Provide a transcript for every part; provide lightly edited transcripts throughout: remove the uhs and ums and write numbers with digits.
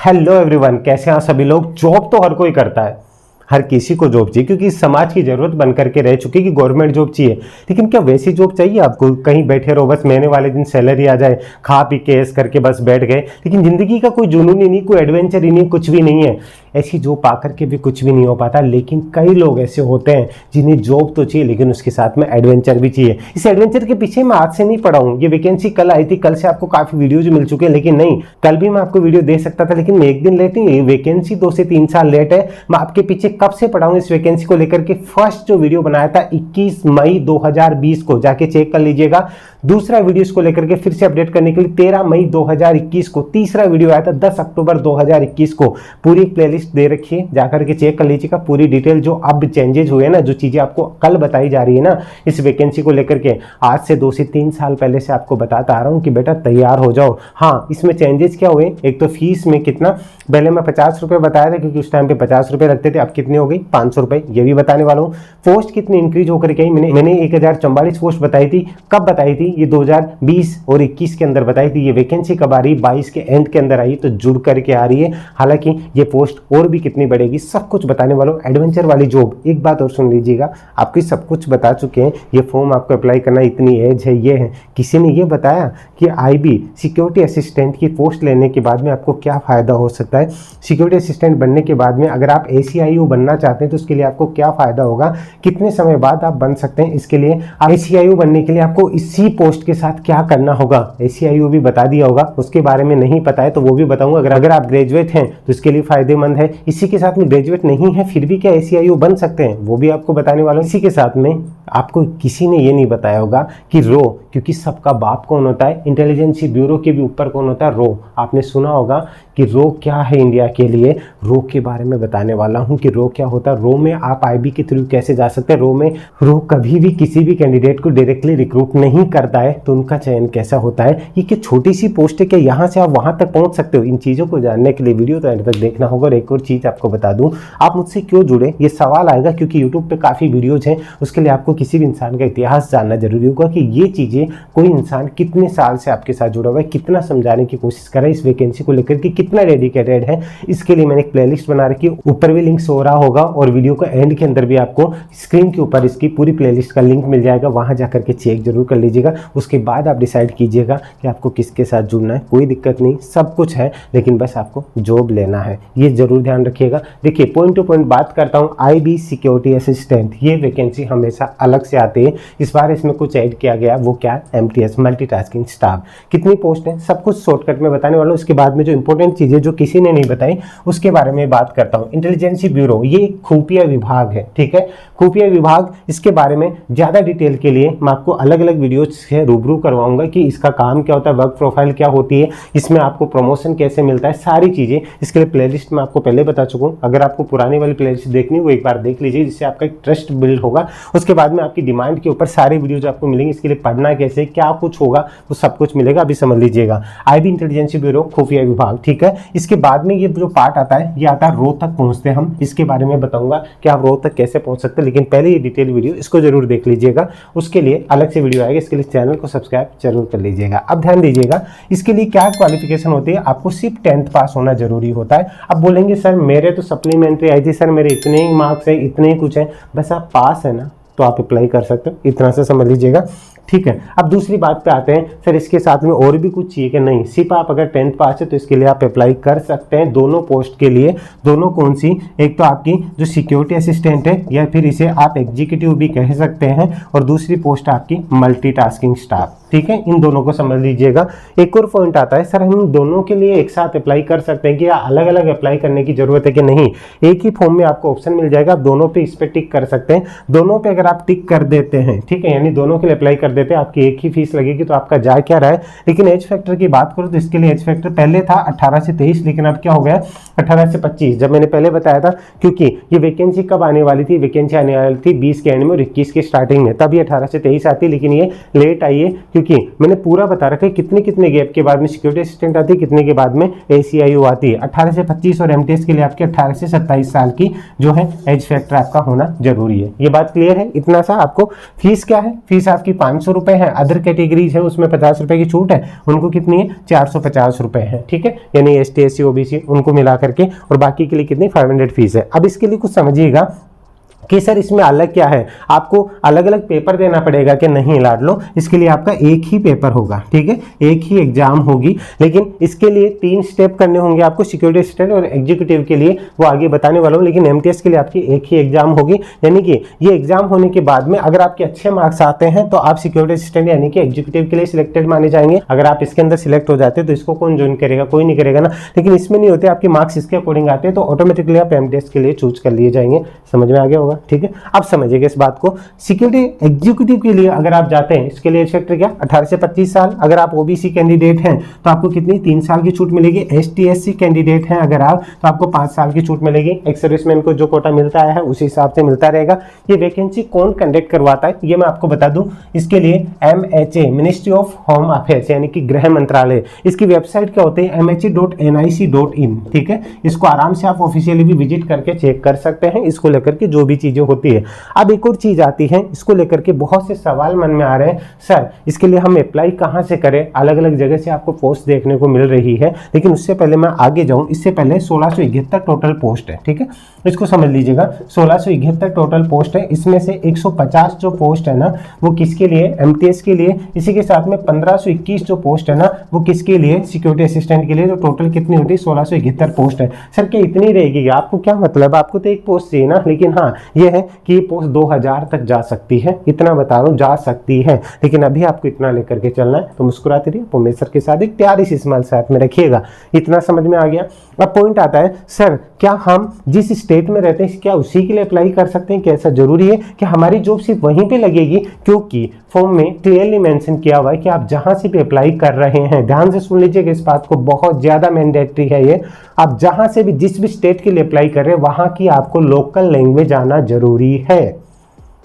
Hello everyone, कैसे हैं सभी लोग। जॉब तो हर कोई करता है, हर किसी को जॉब चाहिए क्योंकि समाज की जरूरत बन करके रह चुकी है कि गवर्नमेंट जॉब चाहिए। लेकिन क्या वैसी जॉब चाहिए आपको? कहीं बैठे रहो, बस महीने वाले दिन सैलरी आ जाए, खा पी के ऐश करके बस बैठ गए, लेकिन जिंदगी का कोई जुनून ही नहीं, कोई एडवेंचर ही नहीं, कुछ भी नहीं है। ऐसी जॉब पा करके भी कुछ भी नहीं हो पाता। लेकिन कई लोग ऐसे होते हैं जिन्हें जॉब तो चाहिए लेकिन उसके साथ में एडवेंचर भी चाहिए। इस एडवेंचर के पीछे मैं आज से नहीं पड़ा हूँ। ये वैकेंसी कल आई थी, कल से आपको काफी वीडियोज मिल चुके हैं, लेकिन नहीं, कल भी मैं आपको वीडियो दे सकता था, लेकिन मैं एक दिन लेट नहीं। वैकेंसी 2 से 3 साल लेट है। मैं आपके पीछे कब से पड़ा हूँ इस वैकेंसी को लेकर के। फर्स्ट जो वीडियो बनाया था 21 मई 2020 को, जाके चेक कर लीजिएगा। दूसरा वीडियो इसको लेकर के फिर से अपडेट करने के लिए 13 मई 2021 को। तीसरा वीडियो आया था 10 अक्टूबर 2021 को। पूरी प्लेलिस्ट दे रखी है, जाकर के चेक कर लीजिएगा पूरी डिटेल। जो अब चेंजेस हुए ना, जो चीजें आपको कल बताई जा रही है ना इस वैकेंसी को लेकर के, आज से 2 से 3 साल पहले से आपको बताता आ रहा हूं कि बेटा तैयार हो जाओ। हाँ, इसमें चेंजेस क्या हुए? एक तो फीस में कितना, पहले मैं 50 रुपए बताया था क्योंकि उस टाइम पे 50 रुपए रखते थे, अब कितनी हो गई? 500 रुपए, ये भी बताने वाला हूँ। पोस्ट कितनी इंक्रीज होकर के आई? मैंने 1044 पोस्ट बताई थी। कब बताई थी? ये 2020 और 21 के अंदर बताई थी। ये वैकेंसी कब आ रही? 22 के एंड के अंदर आई, तो जुड़ करके आ रही है। हालांकि ये पोस्ट और भी कितनी बढ़ेगी सब कुछ बताने वाला हूँ। एडवेंचर वाली जॉब, एक बात और सुन लीजिएगा, आपको सब कुछ बता चुके हैं। ये फॉर्म आपको अप्लाई करना, इतनी एज है, ये है। किसी ने ये बताया कि IB सिक्योरिटी असिस्टेंट की पोस्ट लेने के बाद में आपको क्या फायदा हो सकता है? सिक्योरिटी असिस्टेंट बनने के बाद में अगर आप ACIU बनना चाहते हैं तो उसके लिए आपको क्या फायदा होगा, कितने समय बाद आप बन सकते हैं? इसके लिए ACIU बनने के लिए आपको इसी पोस्ट के साथ क्या करना होगा, ACIU भी बता दिया होगा। उसके बारे में नहीं पता है तो वो भी बताऊंगा। अगर आप ग्रेजुएट हैं तो इसके लिए फायदेमंद है। इसी के साथ में ग्रेजुएट नहीं है फिर भी क्या ACIU बन सकते हैं, वो भी आपको बताने वाला हूं। इसी के साथ में आपको किसी ने ये नहीं बताया होगा कि रो, क्योंकि सबका बाप कौन होता है? इंटेलिजेंस ब्यूरो के भी ऊपर कौन होता है? रो। आपने सुना होगा कि रो क्या है इंडिया के लिए। रो के बारे में बताने वाला हूं कि रो क्या होता है। रो में आप IB के थ्रू कैसे जा सकते हैं। रो कभी भी किसी भी कैंडिडेट को डायरेक्टली रिक्रूट नहीं करता है, तो उनका चयन कैसा होता है। ये कि छोटी सी पोस्ट है, क्या यहाँ से आप वहां तक पहुंच सकते हो? इन चीजों को जानने के लिए वीडियो तो एंड तक देखना होगा। और एक और चीज आपको बता दूं, आप मुझसे क्यों जुड़े, ये सवाल आएगा क्योंकि यूट्यूब पे काफी वीडियोज हैं। उसके लिए आपको किसी भी इंसान का इतिहास जानना जरूरी होगा कि ये चीजें कोई इंसान कितने साल से आपके साथ जुड़ा हुआ है, कितना समझाने की कोशिश कर रहा है इस वैकेंसी को लेकर, कि कितना डेडिकेटेड है। इसके लिए मैंने एक प्लेलिस्ट बना रखी है, ऊपर भी लिंक हो रहा होगा और वीडियो के एंड के अंदर भी आपको स्क्रीन के ऊपर इसकी पूरी प्लेलिस्ट का लिंक मिल जाएगा। वहां जाकर के चेक जरूर कर लीजिएगा। उसके बाद आप डिसाइड कीजिएगा कि आपको किसके साथ जुड़ना है। कोई दिक्कत नहीं, सब कुछ है, लेकिन बस आपको जॉब लेना है, ये जरूर ध्यान रखिएगा। देखिए, पॉइंट टू पॉइंट बात करता हूँ। IB सिक्योरिटी असिस्टेंट, ये वैकेंसी हमेशा अलग से आती है। इस बार इसमें कुछ ऐड किया गया, वो क्या है? MTS multitasking staff. कितनी पोस्ट है सब कुछ शॉर्टकट में बताने वाला हूँ। उसके बाद में जो इंपॉर्टेंट चीजें जो किसी ने नहीं बताई उसके बारे में बात करता हूँ। इंटेलिजेंस ब्यूरो, ये खुफिया विभाग है, ठीक है, खुफिया विभाग। इसके बारे में ज्यादा डिटेल के लिए मैं आपको अलग अलग वीडियो से रूबरू करवाऊंगा कि इसका काम क्या होता है, वर्क प्रोफाइल क्या होती है, इसमें आपको प्रमोशन कैसे मिलता है, सारी चीजें। इसके लिए प्लेलिस्ट मैं आपको पहले बता चुका हूँ। अगर आपको पुरानी वाली प्लेलिस्ट देखनी वो एक बार देख लीजिए, जिससे आपका एक ट्रस्ट बिल्ड होगा। उसके बाद में आपकी डिमांड के ऊपर सारे वीडियो जो आपको मिलेंगे, इसके लिए पढ़ना कैसे, क्या कुछ होगा, वो सब कुछ मिलेगा। अभी समझ लीजिएगा, IB इंटेलिजेंस ब्यूरो खुफिया विभाग, ठीक है। इसके बाद में ये जो पार्ट आता है, ये आता है रो तक पहुंचते हैं हम। इसके बारे में बताऊंगा कि आप रो तक कैसे पहुंच सकते हैं, लेकिन पहले ये डिटेल वीडियो इसको जरूर देख लीजिएगा। उसके लिए अलग से वीडियो आएगा, इसके लिए चैनल को सब्सक्राइब जरूर कर लीजिएगा। अब ध्यान दीजिएगा, इसके लिए क्या क्वालिफिकेशन होती है? आपको सिर्फ 10th पास होना जरूरी होता है। अब बोलेंगे सर मेरे तो सप्लीमेंट्री आई थी, सर मेरे इतने ही मार्क्स है, इतने ही कुछ है, बस आप पास है ना तो आप अप्लाई कर सकते हो, इतना से समझ लीजिएगा, ठीक है। अब दूसरी बात पे आते हैं, सर इसके साथ में और भी कुछ चाहिए कि नहीं? सिर्फ आप अगर 10th पास है तो इसके लिए आप अप्लाई कर सकते हैं दोनों पोस्ट के लिए। दोनों कौन सी? एक तो आपकी जो सिक्योरिटी असिस्टेंट है, या फिर इसे आप एग्जीक्यूटिव भी कह सकते हैं, और दूसरी पोस्ट आपकी मल्टीटास्किंग स्टाफ, ठीक है। इन दोनों को समझ लीजिएगा। एक और पॉइंट आता है, सर हम दोनों के लिए एक साथ अप्लाई कर सकते हैं कि अलग अलग अप्लाई करने की जरूरत है कि नहीं? एक ही फॉर्म में आपको ऑप्शन मिल जाएगा, आप दोनों पे इस पे टिक कर सकते हैं। दोनों पे अगर आप टिक कर देते हैं, ठीक है, यानी दोनों के लिए अप्लाई कर देते हैं, आपकी एक ही फीस लगेगी, तो आपका जा क्या रहा है। लेकिन एज फैक्टर की बात करो तो इसके लिए एज फैक्टर पहले था 18 से 23, लेकिन अब क्या हो गया 18 से 25। जब मैंने पहले बताया था, क्योंकि ये वैकेंसी कब आने वाली थी? वैकेंसी आने वाली थी 20 के एंड में और 21 के स्टार्टिंग में, तभी 18 से 23 आती, लेकिन ये लेट आई है क्योंकि मैंने पूरा बता रखा है कितने गैप के बाद में सिक्योरिटी असिस्टेंट आती है, कितने के बाद में ACIU आती है। 18 से 25 और MTS के लिए आपके 18 से 27 साल की जो है एज फैक्टर आपका होना जरूरी है। ये बात क्लियर है? इतना सा। आपको फीस क्या है? फीस आपकी 500 रुपए है, अदर कैटेगरीज है उसमें 50 रुपए की छूट है, उनको कितनी है 450 रुपए है, ठीक है, यानी ST SC OBC उनको मिला करके, और बाकी के लिए कितनी 500 फीस है। अब इसके लिए कुछ समझिएगा कि सर इसमें अलग क्या है, आपको अलग अलग पेपर देना पड़ेगा कि नहीं लाडलो, इसके लिए आपका एक ही पेपर होगा, ठीक है, एक ही एग्जाम होगी, लेकिन इसके लिए 3 स्टेप करने होंगे आपको, सिक्योरिटी असिस्टेंट और एग्जीक्यूटिव के लिए वो आगे बताने वाला हूँ, लेकिन MTS के लिए आपकी एक ही एग्जाम होगी। यानी कि ये एग्जाम होने के बाद में अगर आपके अच्छे मार्क्स आते हैं तो आप सिक्योरिटी असिस्टेंट यानी कि एग्जीक्यूटिव के लिए सिलेक्टेड माने जाएंगे। अगर आप इसके अंदर सिलेक्ट हो जाते हैं तो इसको कौन ज्वाइन करेगा, कोई नहीं करेगा ना, लेकिन इसमें नहीं होते, आपके मार्क्स इसके अकॉर्डिंग आते हैं तो ऑटोमेटिकली आप MTS के लिए चूज कर लिए जाएंगे। समझ में आ गया होगा, ठीक है। अब समझिएगा इस बात को, सिक्योरिटी एग्जीक्यूटिव के लिए अगर आप जाते हैं, इसके लिए सेक्टर क्या 18 से 25 साल, अगर आप OBC कैंडिडेट हैं तो आपको कितनी 3 साल की छूट मिलेगी, ST SC कैंडिडेट हैं अगर आप तो आपको 5 साल की छूट मिलेगी, एक्स सर्विसमैन को जो कोटा मिलता है उसी हिसाब से मिलता रहेगा। ये वैकेंसी कौन कंडक्ट करवाता है ये मैं आपको बता दूं, इसके लिए MHA ministry of home affairs यानी कि गृह मंत्रालय, इसकी वेबसाइट क्या होती है mha.nic.in, ठीक है, इसको आराम से आप ऑफिशियली भी विजिट करके चेक कर सकते हैं, इसको लेकर के जो भी चीजें होती है। अब एक और चीज आती है, इसको लेकर के बहुत से सवाल मन में आ रहे हैं, सर इसके लिए हम अप्लाई कहां से करें, अलग अलग जगह से आपको पोस्ट देखने को मिल रही है, लेकिन उससे पहले मैं आगे जाऊं, इससे पहले 1671 टोटल पोस्ट है, ठीक है, इसको समझ लीजिएगा, 1671 टोटल पोस्ट है, इसमें से 150 जो पोस्ट है ना वो किसके लिए, MTS के लिए, इसी के साथ में 1521 जो पोस्ट है ना वो किसके लिए, सिक्योरिटी असिस्टेंट के लिए। तो टोटल कितनी होती है 1671 पोस्ट है। सर क्या इतनी रहेगी, आपको क्या मतलब, आपको तो एक पोस्ट चाहिए ना, लेकिन हाँ ये है कि पोस्ट 2000 तक जा सकती है, इतना बता रहा हूँ जा सकती है, लेकिन अभी आपको इतना लेकर के चलना है। तो मुस्कुराते रहिए, प्रोमेसर के साथ एक प्यारी सी स्माइल साथ में रखिएगा। इतना समझ में आ गया। अब पॉइंट आता है, सर क्या हम जिस स्टेट में रहते हैं क्या उसी के लिए अप्लाई कर सकते हैं, क्या ऐसा जरूरी है कि हमारी जॉब सिर्फ वहीं पे लगेगी, क्योंकि फॉर्म में क्लियरली मेंशन किया हुआ है कि आप जहां से भी अप्लाई कर रहे हैं, ध्यान से सुन लीजिएगा इस बात को, बहुत ज्यादा मैंडेटरी है ये, आप जहां से भी जिस भी स्टेट के लिए अप्लाई कर रहे हैं वहां की आपको लोकल लैंग्वेज आना जरूरी है।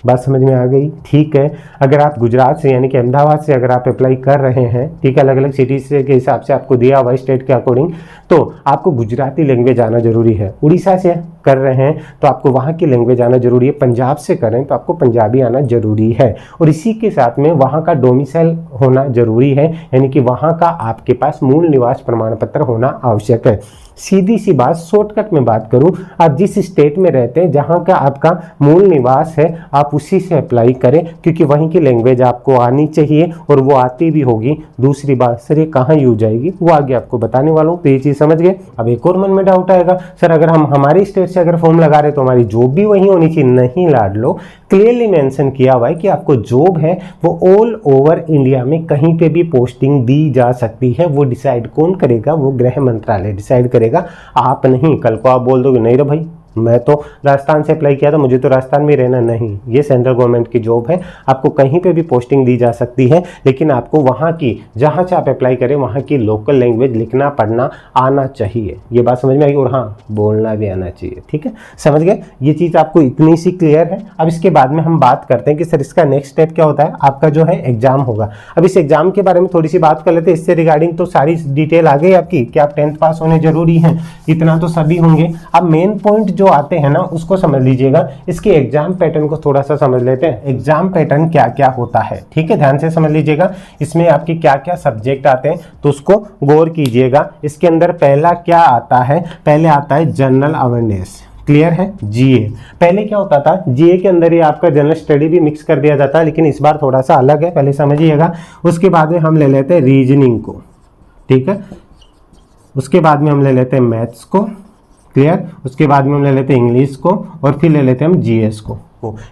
बात समझ में आ गई, ठीक है। अगर आप गुजरात से यानी कि अहमदाबाद से अगर आप अप्लाई कर रहे हैं, ठीक है, अलग अलग सिटीज के हिसाब से आपको दिया हुआ है स्टेट के अकॉर्डिंग, तो आपको गुजराती लैंग्वेज आना जरूरी है। उड़ीसा से कर रहे हैं तो आपको वहाँ की लैंग्वेज आना जरूरी है। पंजाब से कर रहे हैं तो आपको पंजाबी आना जरूरी है, और इसी के साथ में वहाँ का डोमिसाइल होना जरूरी है, यानी कि वहाँ का आपके पास मूल निवास प्रमाण पत्र होना आवश्यक है। सीधी सी बात, शॉर्टकट में बात करूं, आप जिस स्टेट में रहते हैं जहां का आपका मूल निवास है आप उसी से अप्लाई करें, क्योंकि वहीं की लैंग्वेज आपको आनी चाहिए और वो आती भी होगी। दूसरी बात, सर ये कहाँ यूज आएगी वो आगे आपको बताने वाला हूँ, तो ये चीज समझ गए। अब एक और मन में डाउट आएगा, सर अगर हम हमारी स्टेट से अगर फॉर्म लगा रहे तो हमारी जॉब भी वहीं होनी चाहिए। नहीं लाडलो, क्लियरली मेंशन किया हुआ है कि आपको जॉब है वो ऑल ओवर इंडिया में कहीं पे भी पोस्टिंग दी जा सकती है। वो डिसाइड कौन करेगा, वो गृह मंत्रालय डिसाइड करेगा, आप नहीं। कल को आप बोल दोगे नहीं रे भाई मैं तो राजस्थान से अप्लाई किया था, मुझे तो राजस्थान में रहना, नहीं, ये सेंट्रल गवर्नमेंट की जॉब है, आपको कहीं पे भी पोस्टिंग दी जा सकती है, लेकिन आपको वहाँ की जहाँ से आप अप्लाई करें वहाँ की लोकल लैंग्वेज लिखना पढ़ना आना चाहिए। ये बात समझ में आई, और हाँ बोलना भी आना चाहिए, ठीक है, समझ गए। ये चीज़ आपको इतनी सी क्लियर है। अब इसके बाद में हम बात करते हैं कि सर इसका नेक्स्ट स्टेप क्या होता है, आपका जो है एग्जाम होगा। अब इस एग्जाम के बारे में थोड़ी सी बात कर लेते हैं, इससे रिगार्डिंग तो सारी डिटेल आ गई आपकी कि आप 10th पास होने जरूरी है, इतना तो सभी होंगे। अब मेन पॉइंट जो आते हैं ना उसको समझ लीजिएगा, इसके एग्जाम पैटर्न को थोड़ा सा समझ लेते हैं। एग्जाम पैटर्न क्या क्या होता है, ठीक है, ध्यान से समझ लीजिएगा। इसमें आपके क्या क्या सब्जेक्ट आते हैं तो उसको गौर कीजिएगा। इसके अंदर पहला क्या आता है, पहले आता है जनरल अवेयरनेस, क्लियर है, जीए। पहले क्या होता था, जीए के अंदर ही आपका जनरल स्टडी भी मिक्स कर दिया जाता है, लेकिन इस बार थोड़ा सा अलग है, पहले समझिएगा। उसके बाद में हम ले लेते हैं रीजनिंग को, ठीक है, उसके बाद में हम ले लेते हैं मैथ्स को, क्लियर, उसके बाद में हम ले लेते हैं इंग्लिश को, और फिर ले लेते हैं हम जीएस को।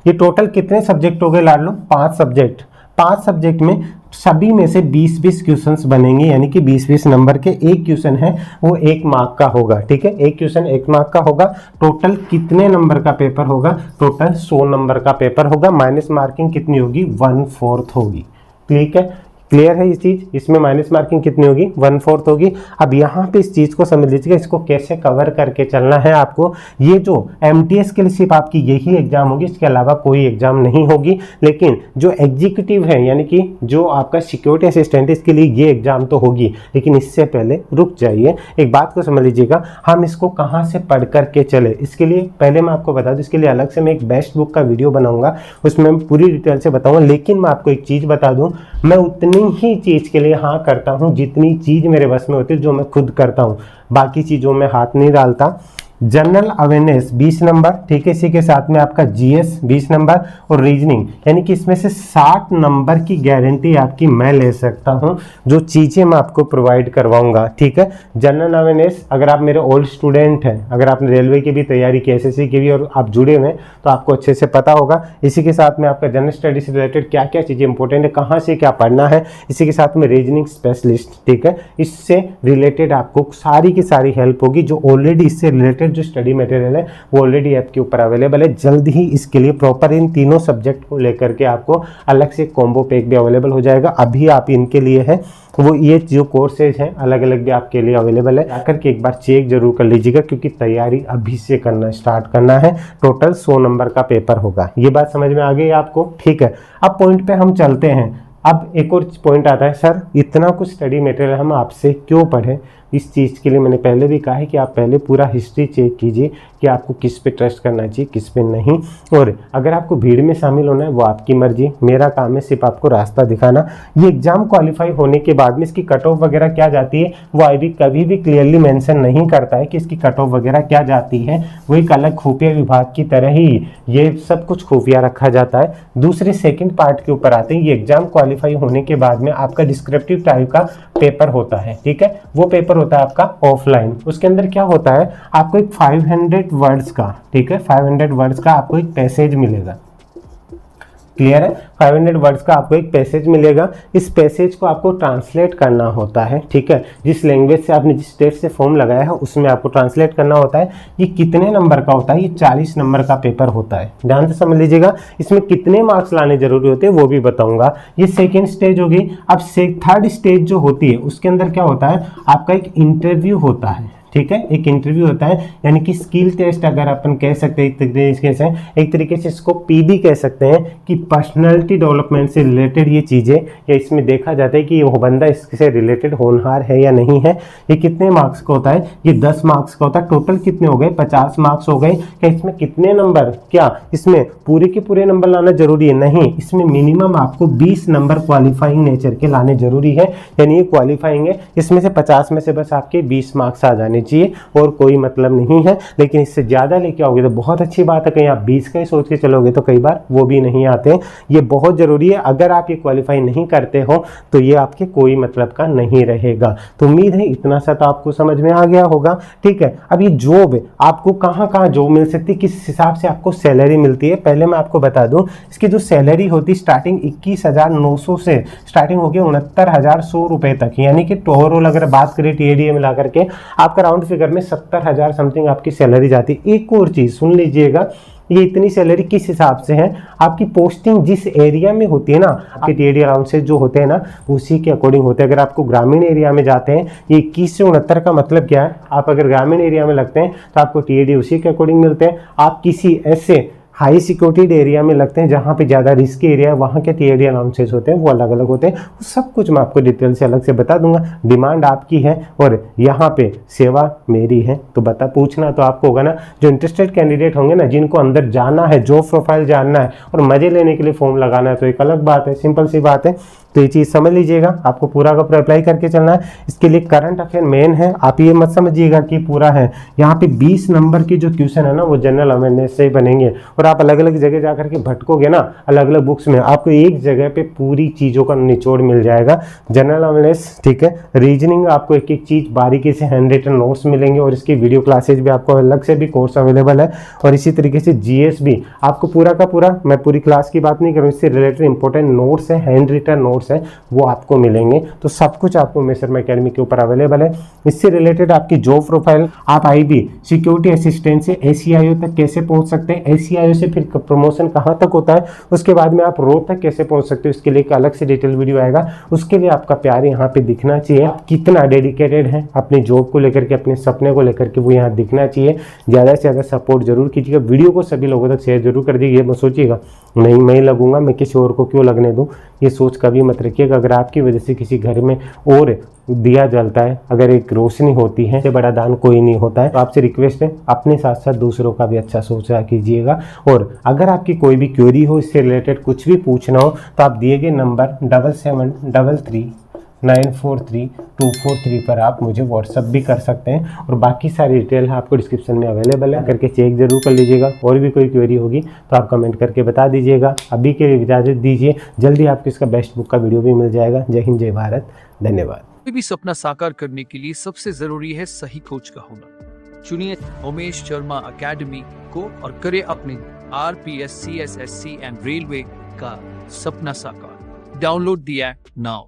ये टोटल कितने सब्जेक्ट हो गए लाडलो, 5 सब्जेक्ट। 5 सब्जेक्ट में सभी में से 20-20 क्वेश्चंस बनेंगे, यानी कि 20-20 नंबर के। एक क्वेश्चन है वो 1 मार्क का होगा, ठीक है, एक क्वेश्चन 1 मार्क का होगा। टोटल कितने नंबर का पेपर होगा, टोटल 100 नंबर का पेपर होगा। माइनस मार्किंग कितनी होगी, 1/4 होगी, ठीक है। क्लियर है ये चीज? इसमें माइनस मार्किंग कितनी होगी? 1/4 होगी। अब यहाँ पे इस चीज को समझ लीजिएगा, इसको कैसे कवर करके चलना है आपको। ये जो एमटीएस के लिए सिर्फ आपकी यही एग्जाम होगी, इसके अलावा कोई एग्जाम नहीं होगी। लेकिन जो एग्जीक्यूटिव है यानी कि जो आपका सिक्योरिटी असिस्टेंट, इसके लिए ये एग्जाम तो होगी। लेकिन इससे पहले रुक जाइए, एक बात को समझ लीजिएगा, हम इसको कहाँ से पढ़ करके चले। इसके लिए पहले मैं आपको बता दूं, इसके लिए अलग से मैं एक बेस्ट बुक का वीडियो बनाऊंगा, उसमें मैं पूरी डिटेल से बताऊंगा। लेकिन मैं आपको एक चीज बता दूं, मैं उतनी ही चीज के लिए हाँ करता हूं जितनी चीज मेरे बस में होती है, जो मैं खुद करता हूं। बाकी चीजों में हाथ नहीं डालता। जनरल अवेयरनेस 20 नंबर, ठीक है, इसी के साथ में आपका जीएस 20 नंबर और रीजनिंग, यानी कि इसमें से 60 नंबर की गारंटी आपकी मैं ले सकता हूं, जो चीजें मैं आपको प्रोवाइड करवाऊंगा। ठीक है, जनरल अवेयरनेस, अगर आप मेरे ओल्ड स्टूडेंट हैं, अगर आपने रेलवे की भी तैयारी की, एसएससी की भी, और आप जुड़े हुए, तो आपको अच्छे से पता होगा। इसी के साथ में आपका जनरल स्टडी से रिलेटेड क्या क्या चीजें इंपॉर्टेंट है, कहाँ से क्या पढ़ना है, इसी के साथ में रीजनिंग स्पेशलिस्ट, ठीक है, इससे रिलेटेड आपको सारी की सारी हेल्प होगी। जो ऑलरेडी इससे रिलेटेड जो स्टडी मटेरियल है वो ऑलरेडी ऐप के ऊपर अवेलेबल है। जल्द ही इसके लिए प्रॉपर इन तीनों सब्जेक्ट को लेकर के आपको अलग से कॉम्बो पैक भी अवेलेबल हो जाएगा। अभी आप इनके लिए है वो ये जो कोर्सेज हैं अलग अलग भी आपके लिए अवेलेबल है, आकर के एक बार चेक जरूर कर लीजिएगा, क्योंकि तैयारी अभी से करना स्टार्ट करना है। टोटल 100 नंबर का पेपर होगा। ये बात समझ में आ गई आपको? ठीक है, अब पॉइंट पे हम चलते हैं। अब एक और पॉइंट आता है, सर इतना कुछ स्टडी मटेरियल हम आपसे क्यों पढ़ें? इस चीज़ के लिए मैंने पहले भी कहा है कि आप पहले पूरा हिस्ट्री चेक कीजिए कि आपको किस पे ट्रस्ट करना चाहिए, किस पे नहीं। और अगर आपको भीड़ में शामिल होना है वो आपकी मर्जी, मेरा काम है सिर्फ आपको रास्ता दिखाना। ये एग्जाम क्वालिफाई होने के बाद में इसकी कट ऑफ वगैरह क्या जाती है वो आईबी कभी भी क्लियरली मेंशन नहीं करता है कि इसकी कट ऑफ वगैरह क्या जाती है। वो एक अलग खुफिया विभाग की तरह ही ये सब कुछ खुफिया रखा जाता है। दूसरे सेकेंड पार्ट के ऊपर आते हैं। ये एग्जाम क्वालिफाई होने के बाद में आपका डिस्क्रिप्टिव टाइप का पेपर होता है, ठीक है, वो पेपर होता है आपका ऑफलाइन। उसके अंदर क्या होता है, आपको एक 500 वर्ड्स का, ठीक है, 500 वर्ड्स का आपको एक पैसेज मिलेगा। क्लियर है? 500 वर्ड्स का आपको एक पैसेज मिलेगा। इस पैसेज को आपको ट्रांसलेट करना होता है, ठीक है, जिस लैंग्वेज से आपने जिस स्टेट से फॉर्म लगाया है उसमें आपको ट्रांसलेट करना होता है। ये कितने नंबर का होता है? ये 40 नंबर का पेपर होता है। ध्यान से समझ लीजिएगा। इसमें कितने मार्क्स लाने जरूरी होते हैं वो भी बताऊंगा। ये सेकेंड स्टेज होगी। अब थर्ड स्टेज जो होती है उसके अंदर क्या होता है, आपका एक इंटरव्यू होता है, ठीक है, एक इंटरव्यू होता है, यानी कि स्किल टेस्ट अगर अपन कह सकते हैं एक तरीके से इसको पीडी कह सकते हैं, कि पर्सनालिटी डेवलपमेंट से रिलेटेड ये चीज़ें, या इसमें देखा जाता है कि वो बंदा इससे रिलेटेड होनहार है या नहीं है। ये कितने मार्क्स का होता है? ये 10 मार्क्स का होता है। टोटल कितने हो गए? 50 मार्क्स हो गए। क्या इसमें कितने नंबर, क्या इसमें पूरे के पूरे नंबर लाना जरूरी है? नहीं, इसमें मिनिमम आपको 20 नंबर क्वालिफाइंग नेचर के लाने जरूरी है, यानी ये क्वालिफाइंग है। इसमें से 50 में से बस आपके 20 मार्क्स आ जाने चाहिए और कोई मतलब नहीं है। लेकिन इससे ज्यादा लेके आओगे तो बहुत अच्छी बात है, कहीं आप 20 का ही सोच के चलोगे तो कई बार वो भी नहीं आते। ये बहुत जरूरी है। अगर आप ये क्वालिफाई नहीं करते हो तो ये आपके कोई मतलब का नहीं रहेगा। तो उम्मीद है इतना सा तो आपको समझ में आ गया होगा। ठीक है, अब ये जॉब है, आपको कहाँ कहाँ जॉब मिल सकती है, किस हिसाब से आपको सैलरी मिलती है, पहले मैं आपको बता दूं। इसकी जो सैलरी होती है स्टार्टिंग 21,900 से स्टार्टिंग होगी 69,100 रुपए तक, यानी कि ओवरऑल अगर बात करें टीएडीए मिला करके आपका राउंड फिगर में 70,000 समथिंग आपकी सैलरी जाती है। एक और चीज सुन लीजिएगा, ये इतनी सैलरी किस हिसाब से है, आपकी पोस्टिंग जिस एरिया में होती है ना, आपके टीएडी अलाउंस से जो होते हैं ना उसी के अकॉर्डिंग होते हैं। अगर आपको ग्रामीण एरिया में जाते हैं, ये 21 से 69 का मतलब क्या है, आप अगर ग्रामीण एरिया में लगते हैं तो आपको टीएडी उसी के अकॉर्डिंग मिलते हैं। आप किसी ऐसे हाई सिक्योरिटीड एरिया में लगते हैं जहाँ पे ज़्यादा रिस्की एरिया है, वहाँ के टीएडी अलाउंसेस होते हैं वो अलग अलग होते हैं। वो सब कुछ मैं आपको डिटेल से अलग से बता दूंगा। डिमांड आपकी है और यहाँ पे सेवा मेरी है, तो बता पूछना तो आपको होगा ना। जो इंटरेस्टेड कैंडिडेट होंगे ना, जिनको अंदर जाना है, जॉब प्रोफाइल जानना है और मजे लेने के लिए फॉर्म लगाना है, तो एक अलग बात है, सिंपल सी बात है। तो ये चीज़ समझ लीजिएगा, आपको पूरा का पूरा अप्लाई करके चलना है। इसके लिए करंट अफेयर मेन है, आप ये मत समझिएगा कि पूरा है। यहाँ पे 20 नंबर की जो क्वेश्चन है ना वो जनरल अवेयरनेस से ही बनेंगे, और आप अलग अलग जगह जाकर के भटकोगे ना अलग अलग बुक्स में, आपको एक जगह पे पूरी चीज़ों का निचोड़ मिल जाएगा। जनरल अवेयरनेस, ठीक है, रीजनिंग आपको एक एक चीज़ बारीकी से हैंड रिटन नोट्स मिलेंगे, और इसकी वीडियो क्लासेज भी आपको अलग से भी कोर्स अवेलेबल है। और इसी तरीके से जीएस भी आपको पूरा का पूरा, मैं पूरी क्लास की बात नहीं करूँ, इससे रिलेटेड इंपॉर्टेंट नोट्स है, हैंड रिटन नोट्स कोर्स है वो आपको मिलेंगे। तो सब कुछ आपको मेस शर्मा एकेडमी के ऊपर अवेलेबल है। इससे रिलेटेड आपकी जॉब प्रोफाइल, आप आईबी सिक्योरिटी असिस्टेंट से ACIO तक कैसे पहुंच सकते हैं, ACIO से फिर प्रमोशन कहाँ तक होता है, उसके बाद में आप रो तक कैसे पहुंच सकते हो, उसके लिए एक अलग से डिटेल वीडियो आएगा। उसके लिए आपका प्यार यहाँ पे दिखना चाहिए, कितना डेडिकेटेड है अपनी जॉब को लेकर के, अपने सपने को लेकर के, वो यहाँ दिखना चाहिए। ज़्यादा से ज़्यादा सपोर्ट जरूर कीजिएगा, वीडियो को सभी लोगों तक शेयर जरूर कर दीजिए। मत सोचिएगा नहीं मैं लगूंगा, मैं किसी और को क्यों लगने दूं, ये सोच कभी मत रखिएगा। अगर आपकी वजह से किसी घर में और दिया जलता है, अगर एक रोशनी होती है, इससे बड़ा दान कोई नहीं होता है। तो आपसे रिक्वेस्ट है अपने साथ साथ दूसरों का भी अच्छा सोचा कीजिएगा। और अगर आपकी कोई भी क्वेरी हो, इससे रिलेटेड कुछ भी पूछना हो, तो आप दिए गए नंबर 7733943243 पर आप मुझे व्हाट्सअप भी कर सकते हैं। और बाकी सारी डिटेल आपको डिस्क्रिप्शन में अवेलेबल है, करके चेक जरूर कर लीजिएगा। और भी कोई क्वेरी होगी तो आप कमेंट करके बता दीजिएगा। अभी के लिए इजाज़त दीजिए, जल्दी आपको इसका बेस्ट बुक का वीडियो भी मिल जाएगा। जय हिंद, जय भारत, धन्यवाद। कोई भी सपना साकार करने के लिए सबसे जरूरी है सही कोच का होना। चुनिए उमेश शर्मा एकेडमी को और करे अपने RPS, CSSC एंड रेलवे का सपना साकार। Download the app now.